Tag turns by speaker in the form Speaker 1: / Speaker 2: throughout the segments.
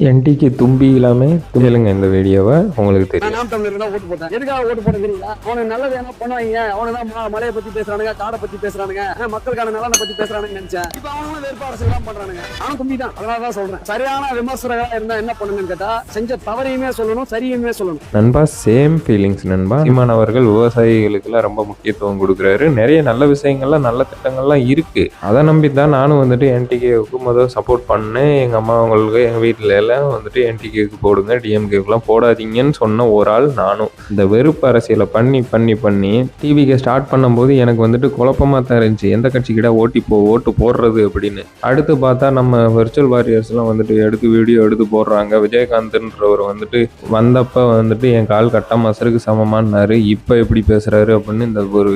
Speaker 1: என்டிக்கு தும்பி இல்லாம கேளுங்க இந்த வீடியோவை, உங்களுக்கு தெரியும்.
Speaker 2: நாம் தமிழர் தான் ஓட்டு போட்டேன். எதுக்காக ஓட்டு போட்டேன் தெரியுங்களா? அவனுக்கு நல்லது என்ன பண்ணுவாங்க, அவனுதான் மலையை பத்தி பேசுறானுங்க, காடை பத்தி பேசுறானுங்க, மக்களுக்கான நலனை பத்தி பேசுறானுன்னு நினைச்சேன். இப்ப அவனும் வெறுப்பு அரசியல் தான் பண்றானுங்க. அவனும் தும்பி தான். அதனாலதான் சொல்றேன், சரியான விமர்சகரா இருந்தா என்ன பண்ணுங்கன்னு கேட்டா, செஞ்ச தவறையுமே சொல்லணும், சரியுமே சொல்லணும்.
Speaker 1: நண்பா, சேம் ஃபீலிங்ஸ் நண்பா. சீமான் அவர்கள் விவசாயிகளுக்கெல்லாம் ரொம்ப முக்கியத்துவம் கொடுக்குறாரு. நிறைய நல்ல விஷயங்கள்லாம், நல்ல திட்டங்கள்லாம் இருக்கு. அதை நம்பி தான் நானும் வந்துட்டு என்டிகேவுக்கு முதல் சப்போர்ட் பண்ணேன். எங்க அம்மா அவங்களுக்கு, எங்க வீட்டுல எல்லாம் வந்துட்டு என்டிகேக்கு போடுங்க, டிஎம்கேக்குலாம் போடாதீங்கன்னு சொன்ன ஒரு ஆள் நானும். இந்த வெறுப்பு அரசியலை பண்ணி பண்ணி பண்ணி டிவிக்கு ஸ்டார்ட் பண்ணும்போது எனக்கு வந்துட்டு குழப்பமா தான் இருந்துச்சு, எந்த கட்சிக்கிட்ட ஓட்டு போடுறது அப்படின்னு. அடுத்து பார்த்தா நம்ம விர்ச்சுவல் வாரியர்ஸ்லாம் வந்துட்டு எடுத்து வீடியோ எடுத்து போடுறாங்க. விஜயகாந்த்ன்றவர் வந்துட்டு வந்தப்ப வந்துட்டு என் கால் கட்ட மசருக்கு சமமானாரு, இப்போ எப்படி பேசுறாரு அப்படின்னு இந்த ஒரு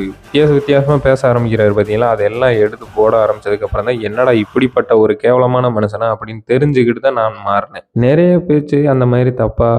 Speaker 1: வித்தியாசமா பேச ஆரம்பிக்கிறாரு பார்த்தீங்களா. அதெல்லாம் எடுத்து போட ஆரம்பிச்சதுக்கு அப்புறம் தான் என்னடா இப்படிப்பட்ட ஒரு கேவலமான மனுஷனா அப்படின்னு தெரிஞ்சுக்கிட்டு தான் நான் மாறினேன். நிறைய பேச்சு அந்த மாதிரி தப்பா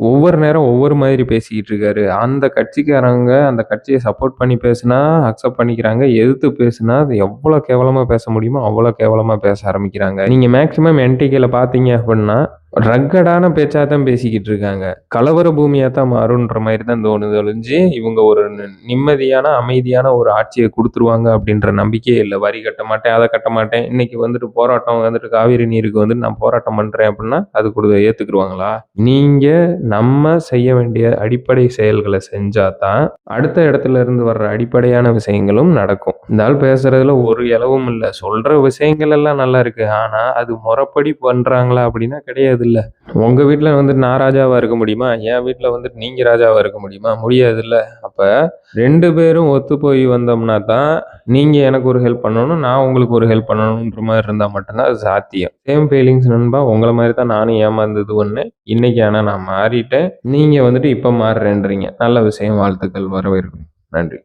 Speaker 1: ஒவ்வொரு நேரம் ஒவ்வொரு மாதிரி பேசிக்கிட்டு இருக்காரு. அந்த கட்சிக்காரங்க அந்த கட்சியை சப்போர்ட் பண்ணி பேசுனா அக்செப்ட் பண்ணிக்கிறாங்க, எதிர்த்து பேசுனா அது எவ்வளோ கேவலமா பேச முடியுமோ அவ்வளோ கேவலமா பேச ஆரம்பிக்கிறாங்க. நீங்க மேக்சிமம் என்டிகேல பார்த்தீங்க அப்படின்னா ரக்கடான பேச்சா தான் பேசிக்கிட்டு இருக்காங்க. கலவர பூமியா தான் மாறுன்ற மாதிரி தான் தோணுது ஒழிஞ்சு, இவங்க ஒரு நிம்மதியான அமைதியான ஒரு ஆட்சியை கொடுத்துருவாங்க அப்படின்ற நம்பிக்கையே இல்லை. வரி கட்ட மாட்டேன், அதை கட்ட மாட்டேன், இன்னைக்கு வந்துட்டு போராட்டம் வந்துட்டு காவிரி நீருக்கு வந்துட்டு நான் போராட்டம் பண்றேன் அப்படின்னா அது கூட ஏத்துக்குருவாங்களா? நீங்க நம்ம செய்ய வேண்டிய அடிப்படை செயல்களை செஞ்சா தான் அடுத்த இடத்துல இருந்து வர்ற அடிப்படையான விஷயங்களும் நடக்கும். இந்த ஆள் பேசுறதுல ஒரு இலவும் இல்லை, சொல்ற விஷயங்கள் எல்லாம் நல்லா இருக்கு, ஆனா அது முறைப்படி பண்றாங்களா அப்படின்னா கிடையாது. இல்ல உங்க வீட்டுல வந்துட்டு நான் ராஜாவா இருக்க முடியுமா? என் வீட்டுல வந்துட்டு நீங்க ராஜாவா இருக்க முடியுமா? முடியாது இல்ல. அப்ப 2 பேரும் ஒத்து போய் வந்தோம்னா தான் நீங்க எனக்கு ஒரு ஹெல்ப் பண்ணணும், நான் உங்களுக்கு ஒரு ஹெல்ப் பண்ணணும்ன்ற மாதிரி இருந்தா மட்டும்தான் அது சாத்தியம். சேம் ஃபீலிங்ஸ் நண்பா. உங்களை மாதிரி தான் நானும் ஏமாந்தது ஒண்ணு. இன்னைக்கு ஆனா நான் மாறிட்டேன். நீங்க வந்துட்டு இப்ப மாறுறேன்றீங்க. நல்ல விஷயம், வாழ்த்துக்கள், வரவேற்கும். நன்றி.